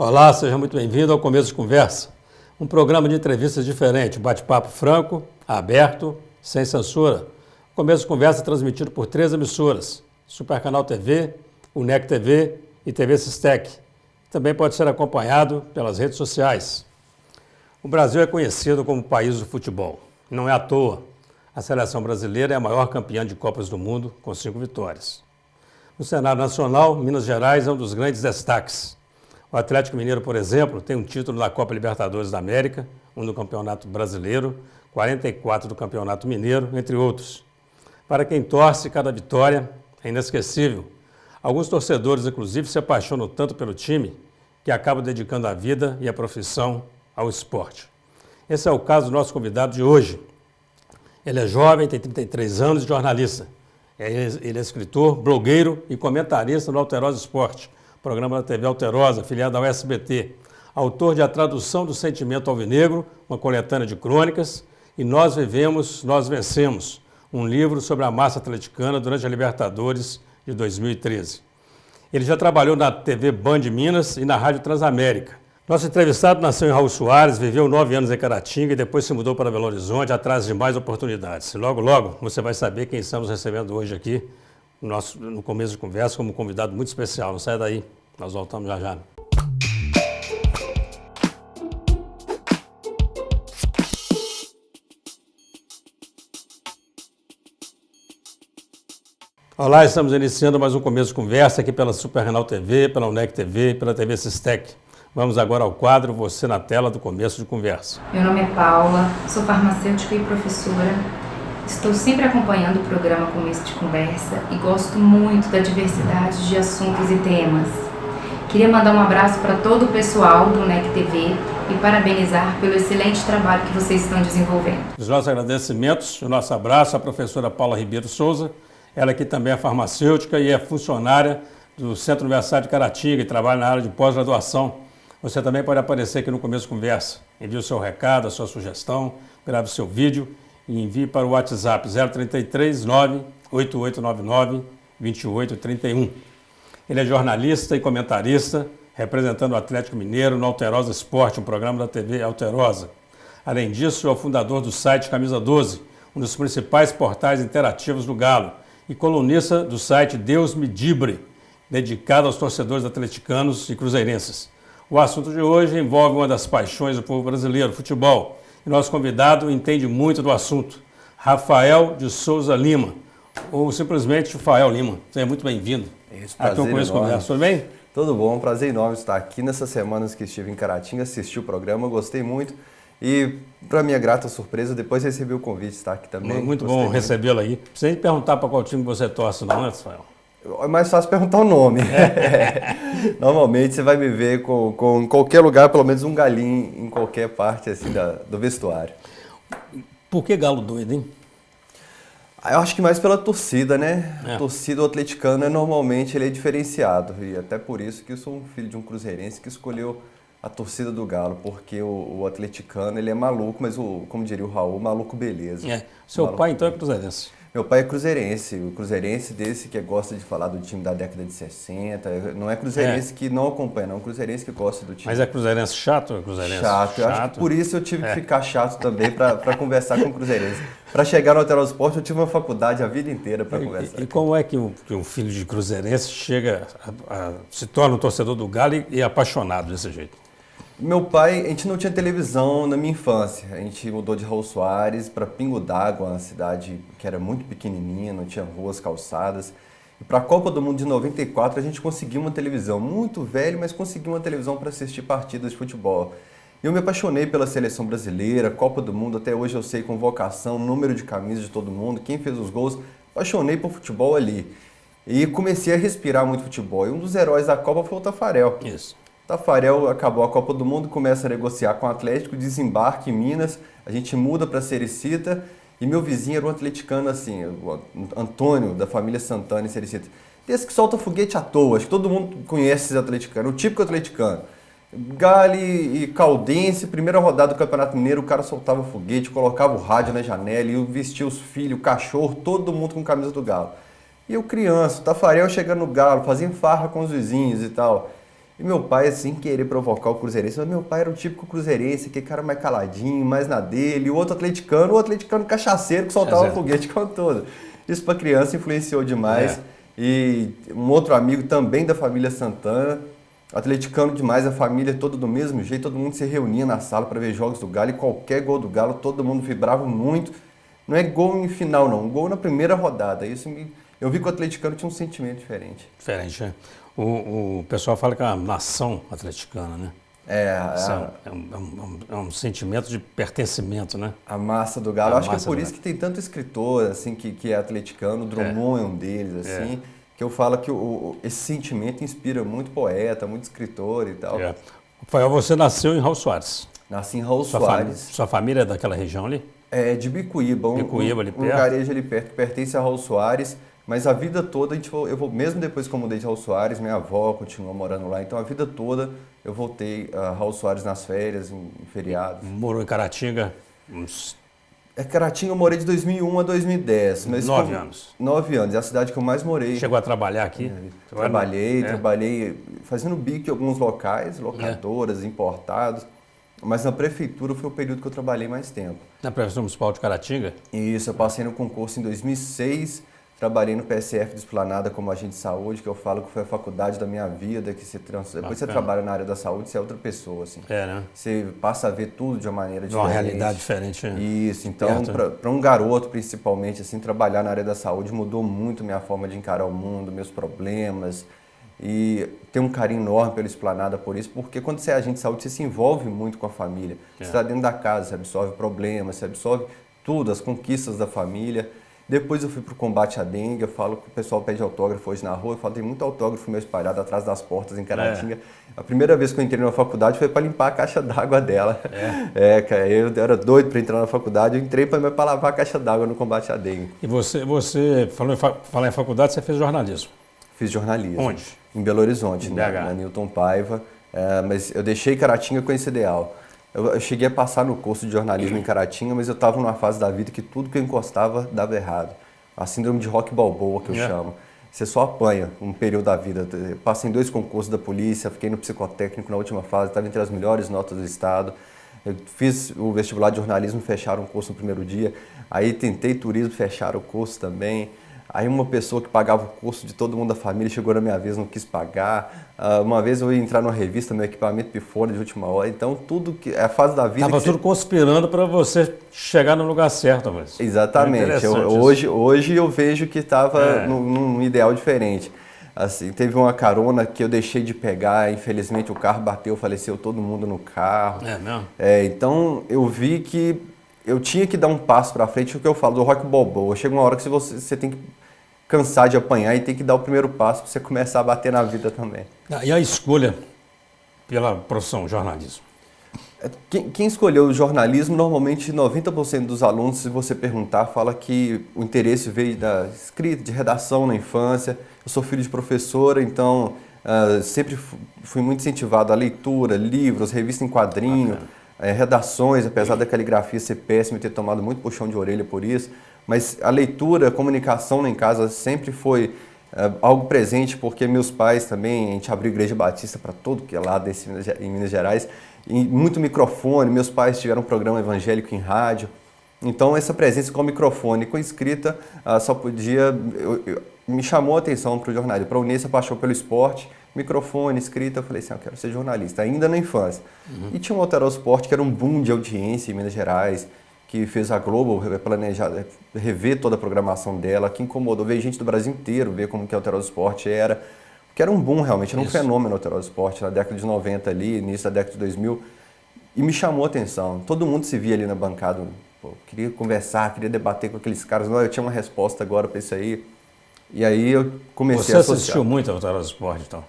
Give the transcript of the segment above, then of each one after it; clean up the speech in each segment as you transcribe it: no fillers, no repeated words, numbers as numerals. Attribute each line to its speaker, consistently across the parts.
Speaker 1: Olá, seja muito bem-vindo ao Começo de Conversa, um programa de entrevistas diferente, bate-papo franco, aberto, sem censura. O Começo de Conversa é transmitido por 3 emissoras, Supercanal TV, UNEC TV e TV Sistec. Também pode ser acompanhado pelas redes sociais. O Brasil é conhecido como o país do futebol. Não é à toa. A seleção brasileira é a maior campeã de Copas do Mundo, com 5 vitórias. No cenário nacional, Minas Gerais é um dos grandes destaques. O Atlético Mineiro, por exemplo, tem um título da Copa Libertadores da América, um do Campeonato Brasileiro, 44 do Campeonato Mineiro, entre outros. Para quem torce, cada vitória é inesquecível. Alguns torcedores, inclusive, se apaixonam tanto pelo time que acabam dedicando a vida e a profissão ao esporte. Esse é o caso do nosso convidado de hoje. Ele é jovem, tem 33 anos e jornalista. Ele é escritor, blogueiro e comentarista no Alterosa Esporte, programa da TV Alterosa, filiado ao SBT. Autor de A Tradução do Sentimento Alvinegro, uma coletânea de crônicas, e Nós Vivemos, Nós Vencemos, um livro sobre a massa atleticana durante a Libertadores de 2013. Ele já trabalhou na TV Band Minas e na Rádio Transamérica. Nosso entrevistado nasceu em Raul Soares, viveu 9 anos em Caratinga e depois se mudou para Belo Horizonte atrás de mais oportunidades. Logo, logo, você vai saber quem estamos recebendo hoje aqui no Começo de Conversa como um convidado muito especial. Não sai daí, nós voltamos já já. Olá, estamos iniciando mais um Começo de Conversa aqui pela Supercanal TV, pela UNEC TV e pela TV Sistec. Vamos agora ao quadro Você na Tela do Começo de Conversa.
Speaker 2: Meu nome é Paula, sou farmacêutica e professora. Estou sempre acompanhando o programa Começo de Conversa e gosto muito da diversidade de assuntos e temas. Queria mandar um abraço para todo o pessoal do UNEC TV e parabenizar pelo excelente trabalho que vocês estão desenvolvendo.
Speaker 1: Os nossos agradecimentos, o nosso abraço à professora Paula Ribeiro Souza, ela que também é farmacêutica e é funcionária do Centro Universitário de Caratinga e trabalha na área de pós-graduação. Você também pode aparecer aqui no Começo de Conversa. Envie o seu recado, a sua sugestão, grave o seu vídeo e envie para o WhatsApp 033 98899 2831. Ele é jornalista e comentarista, representando o Atlético Mineiro no Alterosa Esporte, um programa da TV Alterosa. Além disso, é o fundador do site Camisa 12, um dos principais portais interativos do Galo, e colunista do site Deus Me Dibre, dedicado aos torcedores atleticanos e cruzeirenses. O assunto de hoje envolve uma das paixões do povo brasileiro, futebol. E nosso convidado entende muito do assunto, Rafael de Souza Lima, ou simplesmente Rafael Lima. Seja muito bem-vindo. Aqui no Começo de Conversa, tudo bem?
Speaker 3: Tudo bom, prazer enorme estar aqui. Nessas semanas que estive em Caratinga, assisti o programa, gostei muito. E, para minha grata surpresa, depois recebi o convite de estar aqui também.
Speaker 1: Muito bom recebê-lo aí. Não precisa perguntar para qual time você torce, não, né, Rafael?
Speaker 3: É mais fácil perguntar o nome. Normalmente você vai me ver com qualquer lugar, pelo menos um galinho em qualquer parte assim, do vestuário.
Speaker 1: Por que galo doido, hein?
Speaker 3: Eu acho que mais pela torcida, né?
Speaker 1: É.
Speaker 3: A torcida atleticana, normalmente, ele é diferenciado. E até por isso que eu sou um filho de um cruzeirense que escolheu a torcida do Galo, porque o atleticano, ele é maluco, mas, como diria o Raul, maluco beleza.
Speaker 1: Seu
Speaker 3: maluco.
Speaker 1: pai, então, é cruzeirense?
Speaker 3: Meu pai é cruzeirense, o cruzeirense desse que gosta de falar do time da década de 60, não é cruzeirense que não acompanha, não, é um cruzeirense que gosta do time.
Speaker 1: Mas é cruzeirense chato ou é cruzeirense
Speaker 3: chato? Eu acho que por isso eu tive que ficar chato também para conversar com o cruzeirense. Para chegar no Alterosa Esporte, eu tive uma faculdade a vida inteira para conversar.
Speaker 1: E como é que um filho de cruzeirense chega, se torna um torcedor do Galo e é apaixonado desse jeito?
Speaker 3: Meu pai, a gente não tinha televisão na minha infância. A gente mudou de Raul Soares para Pingo d'Água, uma cidade que era muito pequenininha, não tinha ruas, calçadas. E para a Copa do Mundo de 94 a gente conseguiu uma televisão, muito velho, mas conseguiu uma televisão para assistir partidas de futebol. Eu me apaixonei pela seleção brasileira, Copa do Mundo, até hoje eu sei convocação, número de camisas de todo mundo, quem fez os gols. Apaixonei por futebol ali. E comecei a respirar muito futebol. E um dos heróis da Copa foi o Tafarel.
Speaker 1: Isso.
Speaker 3: Tafarel acabou a Copa do Mundo, começa a negociar com o Atlético, desembarque em Minas, a gente muda para Sericita e meu vizinho era um atleticano assim, o Antônio, da família Santana em Sericita. Desse que solta foguete à toa, acho que todo mundo conhece esse atleticano, o típico atleticano. Gale e Caldense, primeira rodada do Campeonato Mineiro, o cara soltava foguete, colocava o rádio na janela e vestia os filhos, o cachorro, todo mundo com camisa do Galo. E eu criança, o Tafarel chegando no Galo, fazia farra com os vizinhos e tal. E meu pai, assim, querer provocar o cruzeirense, mas meu pai era o típico cruzeirense, aquele cara mais caladinho, mais na dele, e o atleticano cachaceiro que soltava foguete com todo. Isso para criança influenciou demais. E um outro amigo também da família Santana, atleticano demais, a família toda do mesmo jeito, todo mundo se reunia na sala para ver jogos do Galo, e qualquer gol do Galo, todo mundo vibrava muito. Não é gol em final, não, gol na primeira rodada. Eu vi que o atleticano tinha um sentimento diferente.
Speaker 1: Diferente, né? O pessoal fala que é uma nação atleticana, né? É um sentimento de pertencimento, né?
Speaker 3: A massa do Galo. Acho que é por isso que tem tanto escritor assim, que é atleticano, o Drummond é um deles, assim, que eu falo que esse sentimento inspira muito poeta, muito escritor e tal.
Speaker 1: Rafael, você nasceu em Raul Soares.
Speaker 3: Nasci em Raul Soares.
Speaker 1: Sua família é daquela região ali?
Speaker 3: É de Bicuíba,
Speaker 1: ali perto.
Speaker 3: Um lugarejo ali perto, que pertence a Raul Soares. Mas a vida toda, eu vou, mesmo depois que eu mudei de Raul Soares, minha avó continuou morando lá, então a vida toda eu voltei a Raul Soares nas férias, em feriados.
Speaker 1: Morou em Caratinga?
Speaker 3: Caratinga eu morei de 2001 a 2010. Mas
Speaker 1: 9 anos.
Speaker 3: 9 anos, é a cidade que eu mais morei.
Speaker 1: Chegou a trabalhar aqui?
Speaker 3: Trabalhei fazendo bico em alguns locais, locadoras, importados. Mas na prefeitura foi o período que eu trabalhei mais tempo.
Speaker 1: Na Prefeitura Municipal de Caratinga?
Speaker 3: Isso, eu passei no concurso em 2006. Trabalhei no PSF de Esplanada como agente de saúde, que eu falo que foi a faculdade da minha vida, que depois você trabalha na área da saúde, você é outra pessoa, assim.
Speaker 1: Né?
Speaker 3: Você passa a ver tudo de uma maneira diferente.
Speaker 1: Uma realidade diferente. Né?
Speaker 3: Isso, então, para um garoto, principalmente, assim, trabalhar na área da saúde mudou muito minha forma de encarar o mundo, meus problemas. E tenho um carinho enorme pela Esplanada por isso, porque quando você é agente de saúde, você se envolve muito com a família. Você está dentro da casa, você absorve problemas, você absorve tudo, as conquistas da família. Depois eu fui para o combate à dengue, eu falo que o pessoal pede autógrafo hoje na rua, eu falo tem muito autógrafo meu espalhado atrás das portas em Caratinga. A primeira vez que eu entrei na faculdade foi para limpar a caixa d'água dela. Cara, eu era doido para entrar na faculdade, eu entrei para lavar a caixa d'água no combate à dengue.
Speaker 1: E você falou em faculdade, você fez jornalismo?
Speaker 3: Fiz jornalismo.
Speaker 1: Onde?
Speaker 3: Em Belo Horizonte,
Speaker 1: na
Speaker 3: Newton Paiva, mas eu deixei Caratinga com esse ideal. Eu cheguei a passar no curso de jornalismo em Caratinga, mas eu estava numa fase da vida que tudo que eu encostava dava errado. A síndrome de Rock Balboa, que eu chamo. Você só apanha um período da vida. Eu passei em 2 concursos da polícia, fiquei no psicotécnico na última fase, estava entre as melhores notas do estado. Eu fiz o vestibular de jornalismo, fecharam o curso no primeiro dia. Aí tentei turismo, fecharam o curso também. Aí uma pessoa que pagava o curso de todo mundo da família chegou na minha vez, não quis pagar. Uma vez eu ia entrar numa revista, meu equipamento pifou de última hora. Então tudo que é a fase da vida.
Speaker 1: Estava tudo conspirando para você chegar no lugar certo, mas.
Speaker 3: Exatamente. Hoje eu vejo que estava num ideal diferente. Assim, teve uma carona que eu deixei de pegar, infelizmente o carro bateu, faleceu todo mundo no carro.
Speaker 1: É mesmo?
Speaker 3: Então eu vi que eu tinha que dar um passo para frente, o que eu falo do Rock Balboa. Chega uma hora que você tem que cansar de apanhar e tem que dar o primeiro passo para você começar a bater na vida também.
Speaker 1: E a escolha pela profissão jornalismo?
Speaker 3: Quem escolheu o jornalismo, normalmente 90% dos alunos, se você perguntar, fala que o interesse veio da escrita, de redação na infância. Eu sou filho de professora, então sempre fui muito incentivado à leitura, livros, revista em quadrinho, redações, apesar da caligrafia ser péssima e ter tomado muito puxão de orelha por isso. Mas a leitura, a comunicação lá em casa sempre foi algo presente, porque meus pais também, a gente abriu igreja batista para todo que é lado em Minas Gerais, e muito microfone, meus pais tiveram um programa evangélico em rádio, então essa presença com o microfone e com a escrita só podia, me chamou a atenção para o jornalismo, para unir essa paixão pelo esporte, microfone, escrita, eu falei assim, eu quero ser jornalista, ainda na infância. E tinha um Alterosport que era um boom de audiência em Minas Gerais, que fez a Globo planejar, rever toda a programação dela, que incomodou, veio gente do Brasil inteiro ver como que o Alterosport era, que era um boom realmente, era um fenômeno o Alterosport na década de 90 ali, início da década de 2000, e me chamou a atenção. Todo mundo se via ali na bancada, queria conversar, queria debater com aqueles caras, não, eu tinha uma resposta agora para isso aí, e aí eu comecei a associar.
Speaker 1: Você assistiu muito ao Alterosport, então?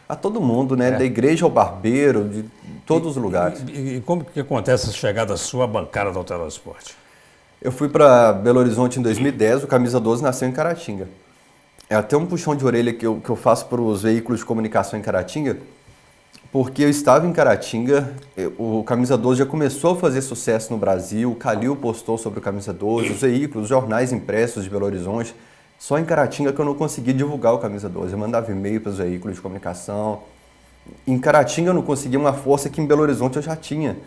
Speaker 3: A todo mundo, né? Da igreja ao barbeiro, de todos os lugares.
Speaker 1: E como que acontece a chegada sua à bancada do Alterosport?
Speaker 3: Eu fui para Belo Horizonte em 2010, o Camisa 12 nasceu em Caratinga. É até um puxão de orelha que eu faço para os veículos de comunicação em Caratinga, porque eu estava em Caratinga, o Camisa 12 já começou a fazer sucesso no Brasil, o Calil postou sobre o Camisa 12, os veículos, os jornais impressos de Belo Horizonte. Só em Caratinga que eu não consegui divulgar o Camisa 12. Eu mandava e-mail para os veículos de comunicação. Em Caratinga eu não conseguia uma força que em Belo Horizonte eu já tinha.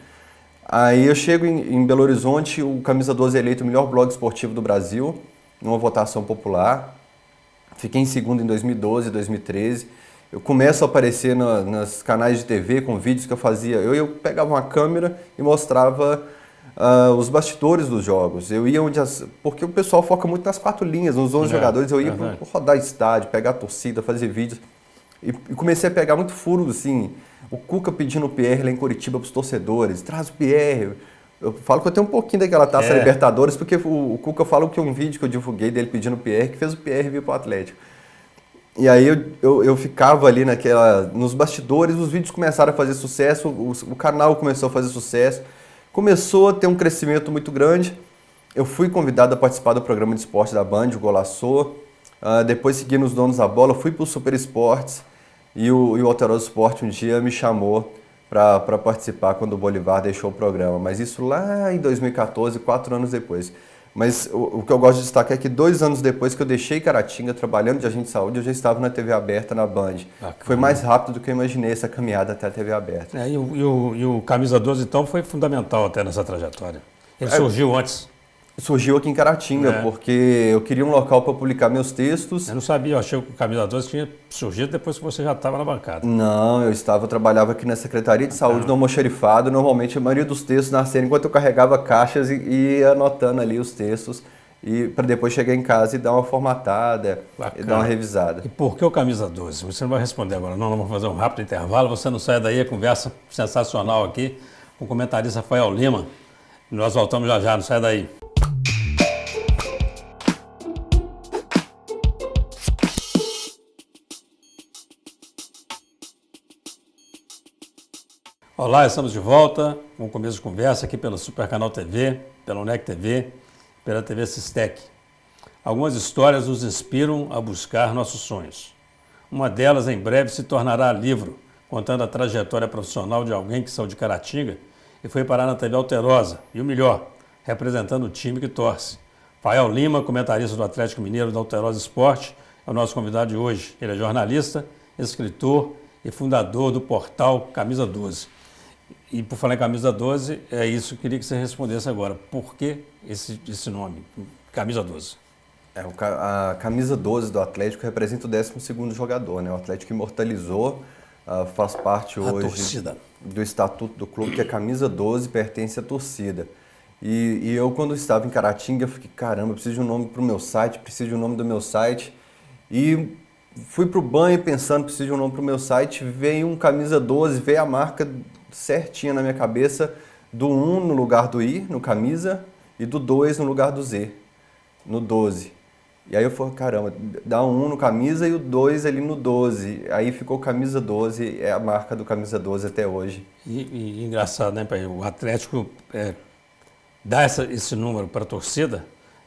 Speaker 3: Aí eu chego em Belo Horizonte, o Camisa 12 é eleito o melhor blog esportivo do Brasil, numa votação popular. Fiquei em segundo em 2012, 2013. Eu começo a aparecer nos canais de TV com vídeos que eu fazia. Eu pegava uma câmera e mostrava os bastidores dos jogos. Eu ia porque o pessoal foca muito nas 4 linhas, nos 11 jogadores. Eu ia rodar estádio, pegar a torcida, fazer vídeos. E comecei a pegar muito furo, assim. O Cuca pedindo o PR lá em Curitiba para os torcedores. Traz o PR. Eu falo que eu tenho um pouquinho daquela Taça Libertadores, porque o Cuca falou que um vídeo que eu divulguei dele pedindo o PR, que fez o PR vir para o Atlético. E aí eu ficava ali nos bastidores, os vídeos começaram a fazer sucesso, o canal começou a fazer sucesso, começou a ter um crescimento muito grande. Eu fui convidado a participar do programa de esporte da Band, o Golaçô, depois segui nos Donos da Bola, fui para o Super Esportes e o Alterosa Esporte um dia me chamou para participar quando o Bolivar deixou o programa, mas isso lá em 2014, 4 anos depois. Mas o que eu gosto de destacar é que 2 anos depois que eu deixei Caratinga, trabalhando de agente de saúde, eu já estava na TV aberta, na Band. Bacana. Foi mais rápido do que eu imaginei essa caminhada até a TV aberta.
Speaker 1: E o Camisa 12, então, foi fundamental até nessa trajetória. Ele surgiu antes.
Speaker 3: Surgiu aqui em Caratinga, porque eu queria um local para publicar meus textos.
Speaker 1: Eu não sabia, eu achei que o Camisa 12 tinha surgido depois que você já estava na bancada.
Speaker 3: Não, eu trabalhava aqui na Secretaria de Saúde do Almoxarifado. Normalmente a maioria dos textos nasceram enquanto eu carregava caixas e ia anotando ali os textos, e para depois chegar em casa e dar uma formatada, e dar uma revisada.
Speaker 1: E por que o Camisa 12? Você não vai responder agora, não, vamos fazer um rápido intervalo. Você não sai daí, a conversa sensacional aqui com o comentarista Rafael Lima. Nós voltamos já, não sai daí. Olá, estamos de volta com o começo de conversa aqui pelo Super Canal TV, pela UNEC TV, pela TV Sistec. Algumas histórias nos inspiram a buscar nossos sonhos. Uma delas, em breve, se tornará livro, contando a trajetória profissional de alguém que saiu de Caratinga e foi parar na TV Alterosa. E o melhor, representando o time que torce. Rafael Lima, comentarista do Atlético Mineiro da Alterosa Esporte, é o nosso convidado de hoje. Ele é jornalista, escritor e fundador do portal Camisa 12. E por falar em Camisa 12, é isso que eu queria que você respondesse agora. Por que esse nome, Camisa 12?
Speaker 3: A Camisa 12 do Atlético representa o 12º jogador, né? O Atlético imortalizou, faz parte hoje do estatuto do clube, que a Camisa 12 pertence à torcida. E eu, quando estava em Caratinga, eu fiquei, caramba, preciso de um nome para o meu site, preciso de um nome do meu site. E fui para o banho pensando, preciso de um nome para o meu site, veio um Camisa 12, veio a marca certinha na minha cabeça, do 1 no lugar do I, no camisa, e do 2 no lugar do Z, no 12. E aí eu falei, caramba, dá um 1 no camisa e o 2 ali no 12. Aí ficou Camisa 12, é a marca do Camisa 12 até hoje.
Speaker 1: E engraçado, né, pai? O Atlético dá esse número para a torcida,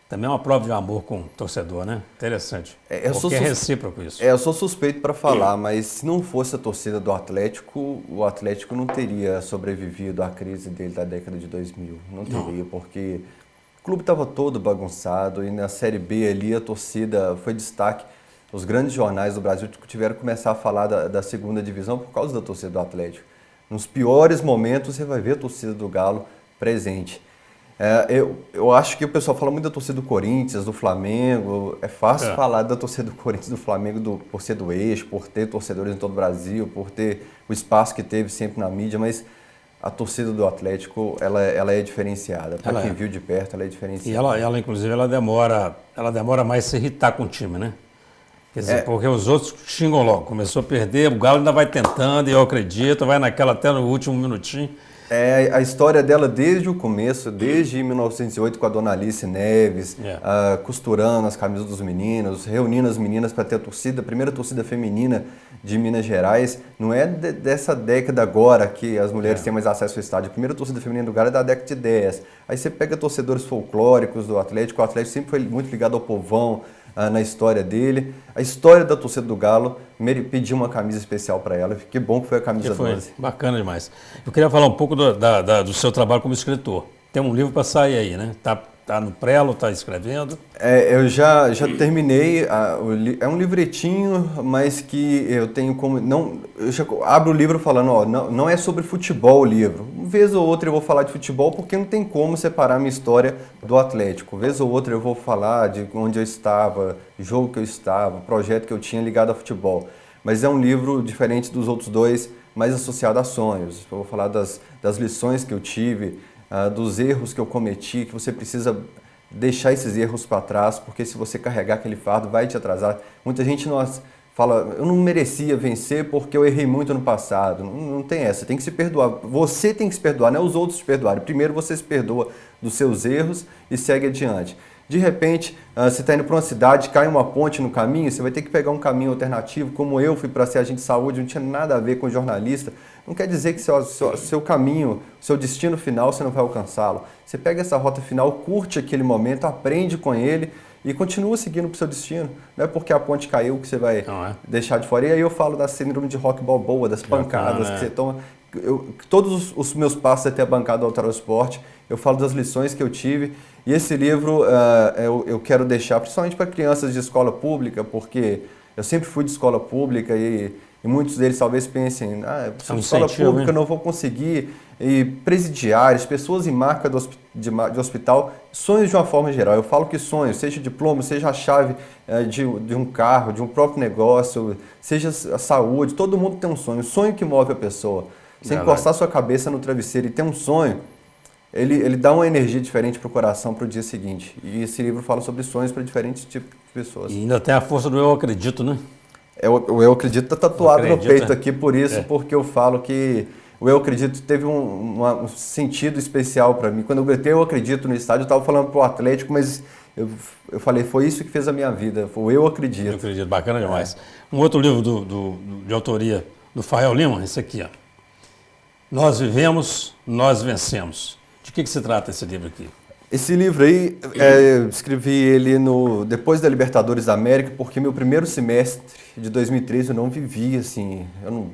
Speaker 1: também é uma prova de amor com o torcedor, né? Interessante. Porque é recíproco isso.
Speaker 3: Eu sou suspeito para falar, mas se não fosse a torcida do Atlético, o Atlético não teria sobrevivido à crise dele da década de 2000. Não teria, porque o clube estava todo bagunçado e na Série B ali a torcida foi destaque. Os grandes jornais do Brasil tiveram que começar a falar da segunda divisão por causa da torcida do Atlético. Nos piores momentos você vai ver a torcida do Galo presente. Eu acho que o pessoal fala muito da torcida do Corinthians, do Flamengo. É fácil falar da torcida do Corinthians, do Flamengo, por ser do eixo, por ter torcedores em todo o Brasil, por ter o espaço que teve sempre na mídia, mas a torcida do Atlético, ela é diferenciada. Para quem viu de perto, ela é diferenciada.
Speaker 1: E ela inclusive, ela demora mais a se irritar com o time, né? Quer dizer, porque os outros xingam logo. Começou a perder, o Galo ainda vai tentando, e eu acredito, vai naquela até no último minutinho.
Speaker 3: A história dela desde o começo, desde 1908 com a dona Alice Neves, costurando as camisas dos meninos, reunindo as meninas para ter a primeira torcida feminina de Minas Gerais. Não é dessa década agora que as mulheres têm mais acesso ao estádio. A primeira torcida feminina do Galo é da década de 10. Aí você pega torcedores folclóricos do Atlético, o Atlético sempre foi muito ligado ao povão, na história dele. A história da torcida do Galo pediu uma camisa especial para ela. Que bom que foi a camisa 12.
Speaker 1: Bacana demais. Eu queria falar um pouco do seu trabalho como escritor. Tem um livro para sair aí, né? Tá tá no prelo, está escrevendo?
Speaker 3: Eu já terminei, é um livretinho, mas que eu tenho como... eu já abro o livro falando, não é sobre futebol o livro. Uma vez ou outra eu vou falar de futebol porque não tem como separar minha história do Atlético. Uma vez ou outra eu vou falar de onde eu estava, jogo que eu estava, projeto que eu tinha ligado a futebol. Mas é um livro diferente dos outros dois, mais associado a sonhos. Eu vou falar das lições que eu tive, dos erros que eu cometi, que você precisa deixar esses erros para trás, porque se você carregar aquele fardo vai te atrasar. Muita gente fala, eu não merecia vencer porque eu errei muito no passado. Não tem essa, tem que se perdoar. Você tem que se perdoar, não é os outros se perdoarem. Primeiro você se perdoa dos seus erros e segue adiante. De repente, você está indo para uma cidade, cai uma ponte no caminho, você vai ter que pegar um caminho alternativo, como eu fui para ser agente de saúde, não tinha nada a ver com jornalista. Não quer dizer que seu caminho, seu destino final, você não vai alcançá-lo. Você pega essa rota final, curte aquele momento, aprende com ele e continua seguindo para o seu destino. Não é porque a ponte caiu que você vai deixar de fora. E aí eu falo da síndrome de Rock Balboa, das pancadas que você toma. Todos os meus passos até a bancada do Autor Esporte, eu falo das lições que eu tive. E esse livro eu quero deixar principalmente para crianças de escola pública, porque eu sempre fui de escola pública e muitos deles talvez pensem, de escola pública eu não vou conseguir. E presidiários, pessoas em marca de hospital, sonhos de uma forma geral. Eu falo que sonhos, seja diploma, seja a chave de um carro, de um próprio negócio, seja a saúde, todo mundo tem um sonho. O sonho que move a pessoa. Você encostar sua cabeça no travesseiro e ter um sonho, ele dá uma energia diferente para o coração para o dia seguinte. E esse livro fala sobre sonhos para diferentes tipos de pessoas.
Speaker 1: E ainda tem a força do eu acredito, né?
Speaker 3: O eu acredito está tatuado no peito aqui, por isso, porque eu falo que o eu acredito teve um sentido especial para mim. Quando eu gritei eu acredito no estádio, eu estava falando para o Atlético, mas eu falei, foi isso que fez a minha vida, foi o eu acredito.
Speaker 1: Eu acredito, bacana demais. Um outro livro de autoria do Fael Lima, esse aqui, ó. Nós vivemos, nós vencemos. De que se trata esse livro aqui?
Speaker 3: Esse livro aí, eu escrevi ele depois da Libertadores da América, porque meu primeiro semestre de 2013 eu não vivi, assim, eu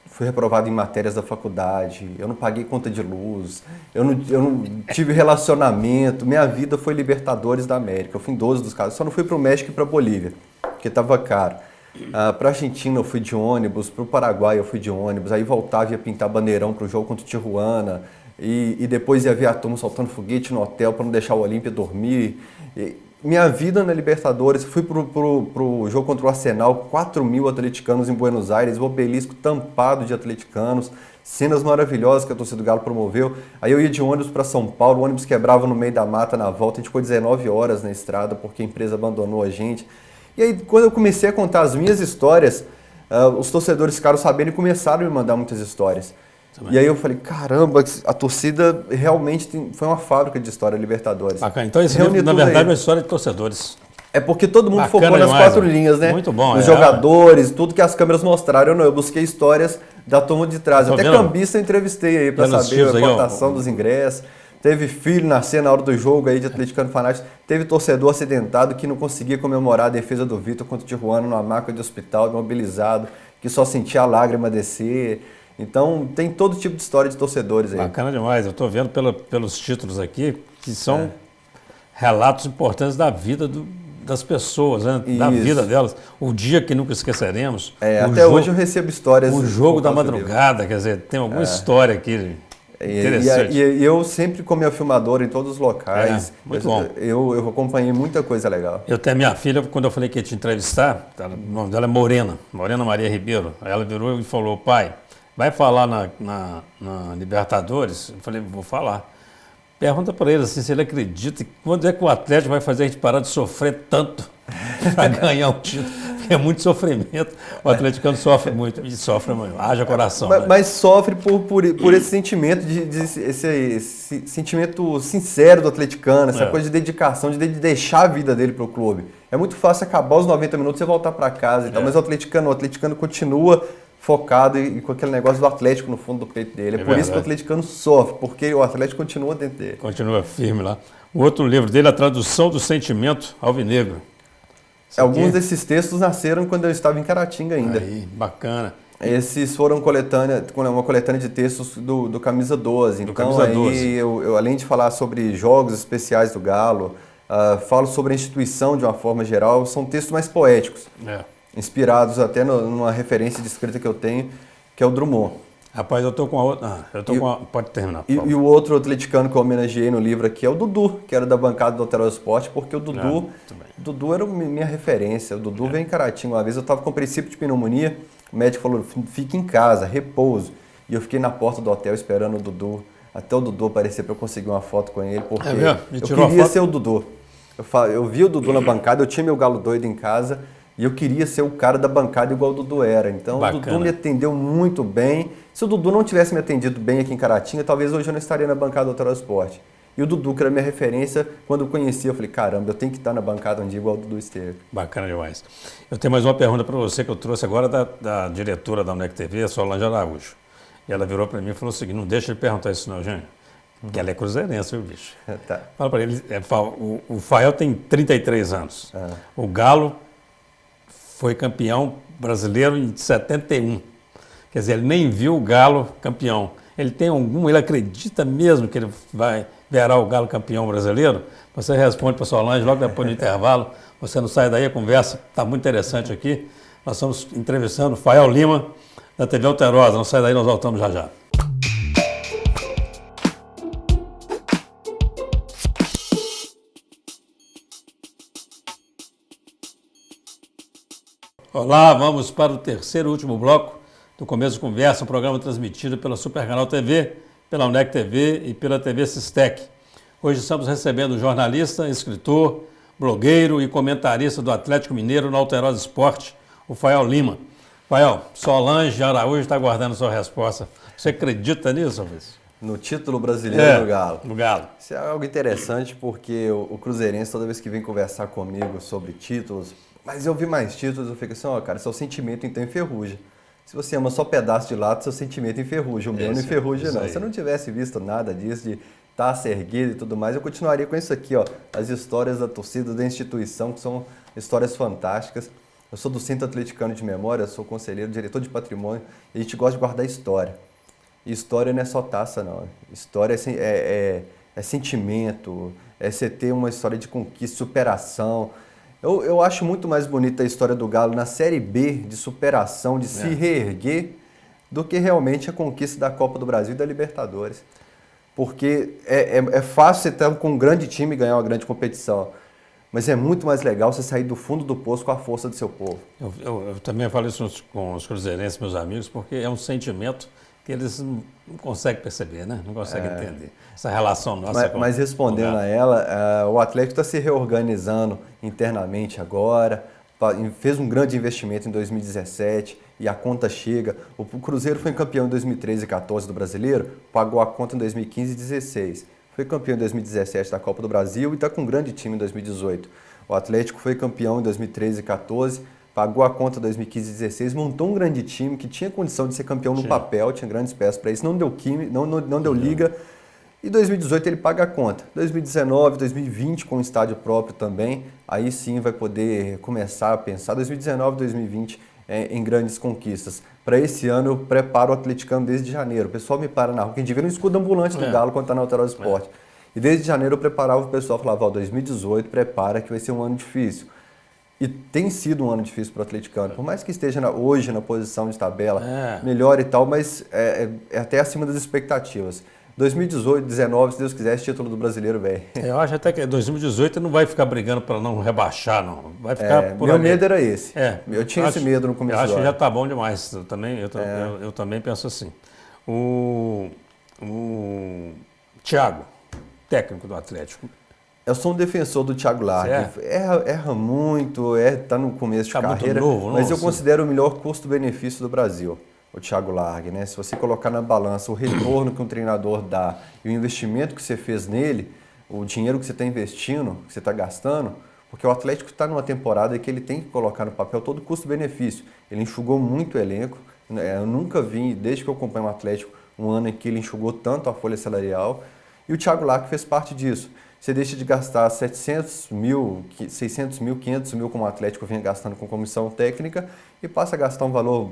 Speaker 3: fui reprovado em matérias da faculdade, eu não paguei conta de luz, eu não tive relacionamento, minha vida foi Libertadores da América, eu fui em 12 dos casos, só não fui para o México e para a Bolívia, porque estava caro. Para a Argentina eu fui de ônibus, para o Paraguai eu fui de ônibus, aí voltava e ia pintar bandeirão para o jogo contra o Tijuana, e depois ia ver a turma soltando foguete no hotel para não deixar o Olímpia dormir. Minha vida na Libertadores, fui pro jogo contra o Arsenal, 4.000 atleticanos em Buenos Aires, o obelisco tampado de atleticanos, cenas maravilhosas que a torcida do Galo promoveu. Aí eu ia de ônibus para São Paulo, o ônibus quebrava no meio da mata na volta, a gente ficou 19 horas na estrada porque a empresa abandonou a gente. E aí quando eu comecei a contar as minhas histórias, os torcedores ficaram sabendo e começaram a me mandar muitas histórias. Também. E aí eu falei, caramba, a torcida realmente foi uma fábrica de história Libertadores.
Speaker 1: Bacana. Então esse livro, na verdade, é uma história de torcedores.
Speaker 3: É porque todo mundo focou nas quatro linhas, né?
Speaker 1: Muito bom.
Speaker 3: Os jogadores, tudo que as câmeras mostraram. Eu busquei histórias da turma de trás. Até cambista eu entrevistei aí para saber a cotação dos ingressos. Teve filho nascer na hora do jogo aí de atleticano fanático. Teve torcedor acidentado que não conseguia comemorar a defesa do Vitor contra o Tijuana numa maca de hospital, imobilizado, que só sentia a lágrima descer. Então, tem todo tipo de história de torcedores aí.
Speaker 1: Bacana demais. Eu estou vendo pelos títulos aqui, que são relatos importantes da vida das pessoas, né? Da vida delas. O dia que nunca esqueceremos.
Speaker 3: Até hoje eu recebo histórias.
Speaker 1: O jogo da madrugada, quer dizer, tem alguma história aqui interessante.
Speaker 3: E eu sempre com minha filmadora em todos os locais.
Speaker 1: Muito bom.
Speaker 3: Eu acompanhei muita coisa legal.
Speaker 1: Eu tenho a minha filha, quando eu falei que ia te entrevistar, o nome dela é Morena Maria Ribeiro. Aí ela virou e falou, pai, vai falar na Libertadores? Eu falei, vou falar. Pergunta para ele assim, se ele acredita, quando é que o Atlético vai fazer a gente parar de sofrer tanto para ganhar um título? Porque é muito sofrimento. O atleticano sofre muito, e sofre muito. Haja coração.
Speaker 3: Mas sofre por esse sentimento, esse sentimento sincero do atleticano, essa coisa de dedicação, de deixar a vida dele para o clube. É muito fácil acabar os 90 minutos e voltar para casa e tal, mas o atleticano continua focado e com aquele negócio do Atlético no fundo do peito dele. É por isso que o atleticano sofre, porque o Atlético continua dentro dele.
Speaker 1: Continua firme lá. O outro livro dele, A Tradução do Sentimento Alvinegro.
Speaker 3: Alguns desses textos nasceram quando eu estava em Caratinga ainda.
Speaker 1: Aí, bacana.
Speaker 3: Esses foram uma coletânea de textos do Camisa 12. Então,
Speaker 1: Camisa 12.
Speaker 3: aí eu, além de falar sobre jogos especiais do Galo, falo sobre a instituição de uma forma geral, são textos mais poéticos, inspirados até numa referência de escrita que eu tenho, que é o Drummond.
Speaker 1: Rapaz, eu tô com a outra. Pode terminar.
Speaker 3: E o outro atleticano que eu homenageei no livro aqui é o Dudu, que era da bancada do Alterosa Esporte, porque o Dudu era minha referência. O Dudu veio em Caratinga uma vez, eu estava com princípio de pneumonia, o médico falou, fique em casa, repouso. E eu fiquei na porta do hotel esperando o Dudu, até o Dudu aparecer para eu conseguir uma foto com ele, porque eu queria ser o Dudu. Eu vi o Dudu na bancada, eu tinha meu galo doido em casa, e eu queria ser o cara da bancada igual o Dudu era. Então o Dudu me atendeu muito bem. Se o Dudu não tivesse me atendido bem aqui em Caratinga, talvez hoje eu não estaria na bancada do Alterosa Esporte. E o Dudu, que era minha referência, quando eu conheci, eu falei, caramba, eu tenho que estar na bancada um dia igual o Dudu esteve.
Speaker 1: Bacana demais. Eu tenho mais uma pergunta para você que eu trouxe agora da diretora da UNEC TV, a Solange Araújo. E ela virou para mim e falou o seguinte, não deixa ele perguntar isso não, Jânio. Porque ela é cruzeirense, viu, bicho?
Speaker 3: Tá.
Speaker 1: Fala para ele, o Fael tem 33 anos. O Galo foi campeão brasileiro em 71. Quer dizer, ele nem viu o Galo campeão. Ele acredita mesmo que ele verá o Galo campeão brasileiro? Você responde para a Solange logo depois do intervalo. Você não sai daí, a conversa está muito interessante aqui. Nós estamos entrevistando o Fael Lima, da TV Alterosa. Não sai daí, nós voltamos já já. Olá, vamos para o terceiro e último bloco do Começo de Conversa, um programa transmitido pela Supercanal TV, pela UNEC TV e pela TV Sistec. Hoje estamos recebendo o jornalista, escritor, blogueiro e comentarista do Atlético Mineiro no Alterosa Esporte, o Fael Lima. Fael, Solange Araújo está aguardando sua resposta. Você acredita nisso, Luiz?
Speaker 3: No título brasileiro do Galo.
Speaker 1: Do Galo.
Speaker 3: Isso é algo interessante porque o cruzeirense, toda vez que vem conversar comigo sobre títulos, mas eu vi mais títulos, eu fico assim, cara, seu sentimento então enferruja. Se você ama só pedaço de lata, seu sentimento enferruja. O meu não enferruja, não. Se eu não tivesse visto nada disso, de taça erguida e tudo mais, eu continuaria com isso aqui, as histórias da torcida, da instituição, que são histórias fantásticas. Eu sou do Centro Atleticano de Memória, sou conselheiro, diretor de patrimônio, e a gente gosta de guardar história. E história não é só taça, não. História é sentimento, é você ter uma história de conquista, superação. Eu acho muito mais bonita a história do Galo na Série B, de superação, de se reerguer, do que realmente a conquista da Copa do Brasil e da Libertadores. Porque é fácil você estar com um grande time e ganhar uma grande competição, mas é muito mais legal você sair do fundo do poço com a força do seu povo.
Speaker 1: Eu também falo isso com os cruzeirenses, meus amigos, porque é um sentimento que eles não conseguem perceber, né? Não conseguem entender. Essa relação nossa
Speaker 3: mas respondendo a ela, o Atlético está se reorganizando internamente agora, fez um grande investimento em 2017 e a conta chega. O Cruzeiro foi campeão em 2013 e 2014 do Brasileiro, pagou a conta em 2015 e 2016. Foi campeão em 2017 da Copa do Brasil e está com um grande time em 2018. O Atlético foi campeão em 2013 e 2014, pagou a conta em 2015 e 2016, montou um grande time que tinha condição de ser campeão no papel, tinha grandes peças para isso, não deu liga. E 2018 ele paga a conta. 2019, 2020 com o estádio próprio também, aí sim vai poder começar a pensar. 2019, 2020 em grandes conquistas. Para esse ano eu preparo o atleticano desde janeiro. O pessoal me para na rua, quem vê no escudo ambulante do Galo quando está na Alterosa Esporte. E desde janeiro eu preparava o pessoal, falava, 2018 prepara que vai ser um ano difícil. E tem sido um ano difícil para o atleticano. Por mais que esteja hoje na posição de tabela, melhor e tal, mas é até acima das expectativas. 2018, 2019, se Deus quiser, esse título do brasileiro, velho.
Speaker 1: Eu acho até que 2018 não vai ficar brigando para não rebaixar, não. Vai ficar por
Speaker 3: meu
Speaker 1: ali.
Speaker 3: medo era esse. Eu tinha esse medo no começo.
Speaker 1: Eu acho que já está bom demais. Eu também penso assim. O Thiago, técnico do Atlético.
Speaker 3: Eu sou um defensor do Thiago Largue. Erra muito, está no começo de carreira, mas eu considero o melhor custo-benefício do Brasil. O Thiago Largue, né? Se você colocar na balança o retorno que um treinador dá e o investimento que você fez nele, o dinheiro que você está investindo, que você está gastando, porque o Atlético está numa temporada que ele tem que colocar no papel todo o custo-benefício. Ele enxugou muito o elenco. Eu nunca vi, desde que eu acompanho o Atlético, um ano em que ele enxugou tanto a folha salarial. E o Thiago Largue fez parte disso. Você deixa de gastar 700 mil, 600 mil, 500 mil como o Atlético vinha gastando com comissão técnica e passa a gastar um valor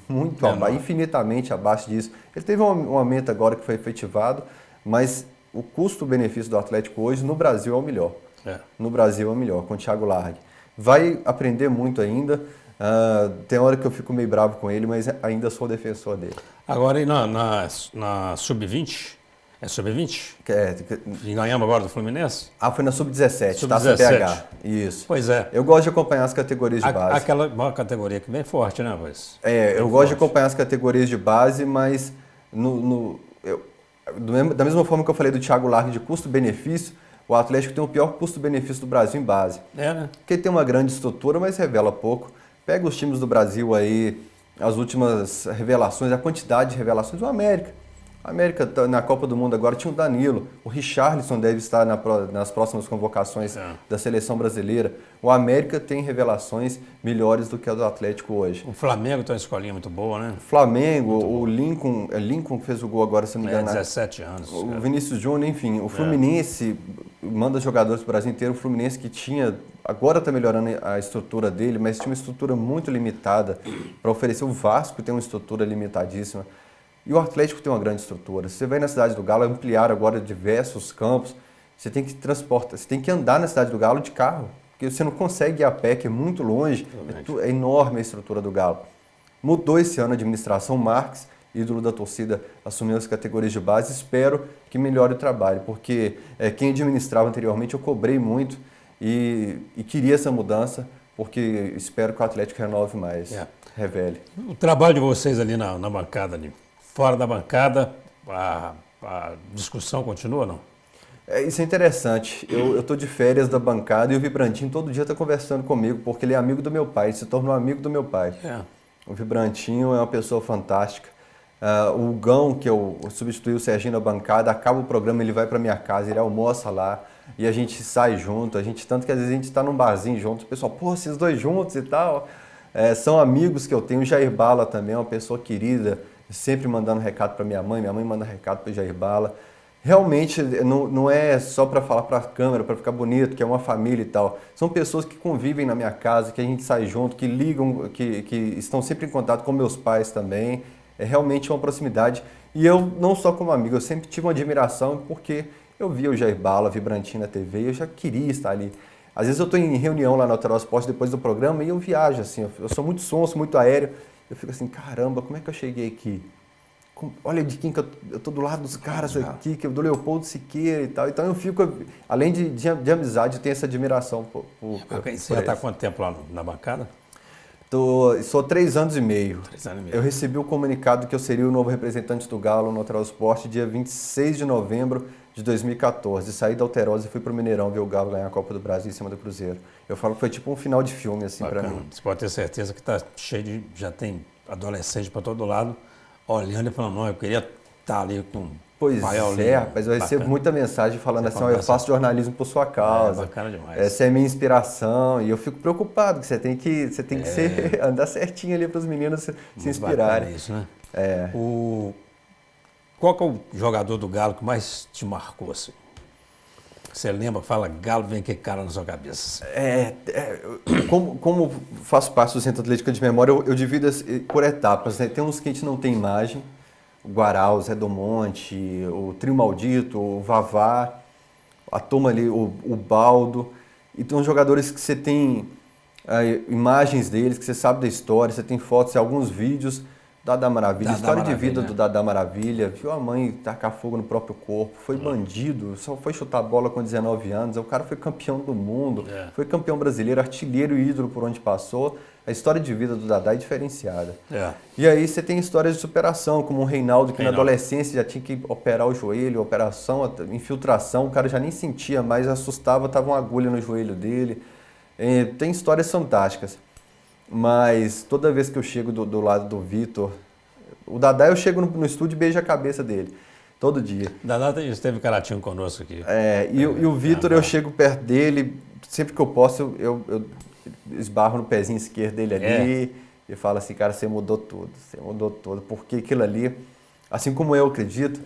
Speaker 3: muito infinitamente abaixo disso. Ele teve um aumento agora que foi efetivado, mas o custo-benefício do Atlético hoje no Brasil é o melhor. No Brasil é o melhor, com o Thiago Largue. Vai aprender muito ainda. Tem hora que eu fico meio bravo com ele, mas ainda sou defensor dele.
Speaker 1: Agora, e na Sub-20? É Sub-20? E ganhamos agora do Fluminense?
Speaker 3: Foi na Sub-17,
Speaker 1: Taça
Speaker 3: PH. Isso.
Speaker 1: Pois é.
Speaker 3: Eu gosto de acompanhar as categorias de base.
Speaker 1: Aquela uma categoria que vem forte, né, Voz?
Speaker 3: Eu gosto de acompanhar as categorias de base, mas da mesma forma que eu falei do Thiago Largue de custo-benefício, o Atlético tem o pior custo-benefício do Brasil em base.
Speaker 1: Né?
Speaker 3: Porque tem uma grande estrutura, mas revela pouco. Pega os times do Brasil aí, as últimas revelações, a quantidade de revelações. O América. A América na Copa do Mundo agora tinha o Danilo. O Richarlison deve estar nas próximas convocações da seleção brasileira. O América tem revelações melhores do que a do Atlético hoje.
Speaker 1: O Flamengo tem uma escolinha muito boa, né?
Speaker 3: Flamengo, o Lincoln fez o gol agora, se não me engano.
Speaker 1: 17 anos.
Speaker 3: O Vinícius Júnior, enfim. O Fluminense manda jogadores para o Brasil inteiro. O Fluminense que tinha... Agora está melhorando a estrutura dele, mas tinha uma estrutura muito limitada para oferecer. O Vasco tem uma estrutura limitadíssima. E o Atlético tem uma grande estrutura. Você vai na Cidade do Galo, ampliar agora diversos campos. Você tem que transportar, você tem que andar na Cidade do Galo de carro, porque você não consegue ir a pé, que é muito longe. É enorme a estrutura do Galo. Mudou esse ano a administração. Marques, ídolo da torcida, assumiu as categorias de base. Espero que melhore o trabalho, porque quem administrava anteriormente eu cobrei muito e queria essa mudança, porque espero que o Atlético renove mais, revele.
Speaker 1: O trabalho de vocês ali na bancada ali. Fora da bancada, a discussão continua ou não?
Speaker 3: Isso é interessante. Eu estou de férias da bancada e o Vibrantinho todo dia está conversando comigo, porque ele é amigo do meu pai, ele se tornou amigo do meu pai. O Vibrantinho é uma pessoa fantástica. O Gão, que eu substituí o Serginho na bancada, acaba o programa, ele vai para minha casa, ele almoça lá e a gente sai junto. Tanto que às vezes a gente está num barzinho junto, o pessoal, pô, esses dois juntos e tal. São amigos que eu tenho. O Jair Bala também é uma pessoa querida, sempre mandando recado para minha mãe manda recado para o Jair Bala. Realmente não é só para falar para a câmera, para ficar bonito, que é uma família e tal. São pessoas que convivem na minha casa, que a gente sai junto, que ligam, que estão sempre em contato com meus pais também. É realmente uma proximidade. E eu, não só como amigo, eu sempre tive uma admiração porque eu via o Jair Bala, Vibrantinho na TV, e eu já queria estar ali. Às vezes eu estou em reunião lá no Alterosa Esporte depois do programa e eu viajo, assim, eu sou muito sonso, muito aéreo. Eu fico assim, caramba, como é que eu cheguei aqui? Olha de quem que eu tô do lado dos caras aqui, que é do Leopoldo Siqueira e tal. Então eu fico, além de amizade, eu tenho essa admiração por
Speaker 1: Você já está há quanto tempo lá na bancada?
Speaker 3: Sou 3 anos e meio.
Speaker 1: 3 anos e meio.
Speaker 3: Eu recebi o comunicado que eu seria o novo representante do Galo no Alterosa Esporte dia 26 de novembro de 2014. Saí da Alterosa e fui pro Mineirão ver o Galo ganhar a Copa do Brasil em cima do Cruzeiro. Eu falo que foi tipo um final de filme, assim, para mim.
Speaker 1: Você pode ter certeza que tá cheio de... Já tem adolescente para todo lado, olhando e falando, não, eu queria estar ali com...
Speaker 3: Pois rapaz, eu recebo muita mensagem falando assim, eu faço jornalismo por sua causa.
Speaker 1: Bacana demais.
Speaker 3: Essa é a minha inspiração. E eu fico preocupado, que você tem que andar certinho ali para os meninos se inspirarem.
Speaker 1: Isso, né? Qual que é o jogador do Galo que mais te marcou, assim? Você lembra, fala Galo, vem que cara na sua cabeça.
Speaker 3: Como faço parte do Centro Atlético de Memória, eu divido por etapas, né? Tem uns que a gente não tem imagem, o Guará, o Zé do Monte, o Trio Maldito, o Vavá, a turma ali, o Baldo. E tem uns jogadores que você tem imagens deles, que você sabe da história, você tem fotos e alguns vídeos. Dada Maravilha, história de vida do Dada Maravilha, viu a mãe tacar fogo no próprio corpo, foi bandido, só foi chutar bola com 19 anos, o cara foi campeão do mundo, foi campeão brasileiro, artilheiro e ídolo por onde passou. A história de vida do Dadá é diferenciada. E aí você tem histórias de superação, como o Reinaldo, que na adolescência já tinha que operar o joelho, operação, infiltração, o cara já nem sentia mais, assustava, tava uma agulha no joelho dele. Tem histórias fantásticas. Mas toda vez que eu chego do lado do Vitor, o Dadá, eu chego no estúdio e beijo a cabeça dele, todo dia.
Speaker 1: O Dadá esteve caratinho conosco aqui.
Speaker 3: E o Vitor, eu chego perto dele, sempre que eu posso, eu esbarro no pezinho esquerdo dele ali e falo assim, cara, você mudou tudo, porque aquilo ali, assim como eu acredito,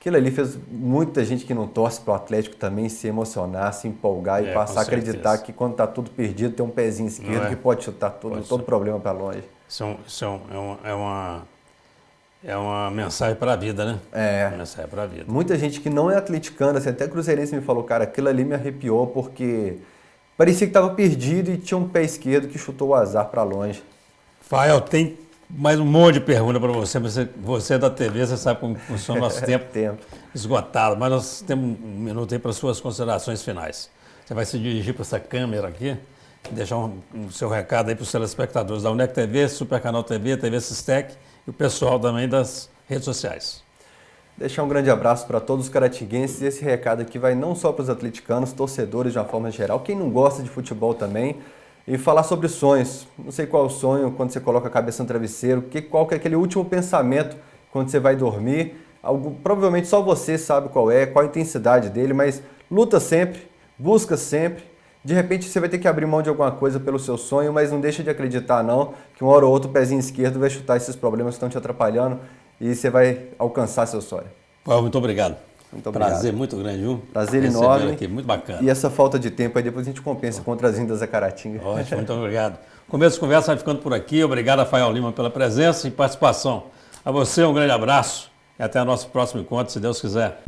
Speaker 3: Aquilo ali fez muita gente que não torce pro Atlético também se emocionar, se empolgar e passar a acreditar que quando tá tudo perdido tem um pezinho esquerdo que pode chutar todo problema para longe.
Speaker 1: Isso é uma mensagem para a vida, né?
Speaker 3: É.
Speaker 1: Uma mensagem para a vida.
Speaker 3: Muita gente que não é atleticana, assim, até cruzeirense me falou, cara, aquilo ali me arrepiou porque parecia que estava perdido e tinha um pé esquerdo que chutou o azar para longe.
Speaker 1: Fael, tem mais um monte de perguntas para você. Você é da TV, você sabe como funciona o nosso tempo esgotado, mas nós temos um minuto aí para suas considerações finais. Você vai se dirigir para essa câmera aqui, deixar o seu recado aí para os telespectadores da UNEC TV, Supercanal TV, TV Sistec e o pessoal também das redes sociais.
Speaker 3: Deixar um grande abraço para todos os caratinguenses e esse recado aqui vai não só para os atleticanos, torcedores de uma forma geral, quem não gosta de futebol também, e falar sobre sonhos. Não sei qual é o sonho quando você coloca a cabeça no travesseiro, qual que é aquele último pensamento quando você vai dormir. Provavelmente só você sabe qual a intensidade dele, mas luta sempre, busca sempre. De repente você vai ter que abrir mão de alguma coisa pelo seu sonho, mas não deixa de acreditar não, que uma hora ou outra o pezinho esquerdo vai chutar esses problemas que estão te atrapalhando e você vai alcançar seu sonho.
Speaker 1: Paulo, muito obrigado.
Speaker 3: Muito obrigado.
Speaker 1: Prazer muito grande, viu?
Speaker 3: Prazer enorme.
Speaker 1: Aqui, muito bacana.
Speaker 3: E essa falta de tempo aí depois a gente compensa com outras vindas a Caratinga.
Speaker 1: Ótimo, muito obrigado. Começo de conversa vai ficando por aqui. Obrigado a Fael Lima pela presença e participação. A você um grande abraço e até o nosso próximo encontro, se Deus quiser.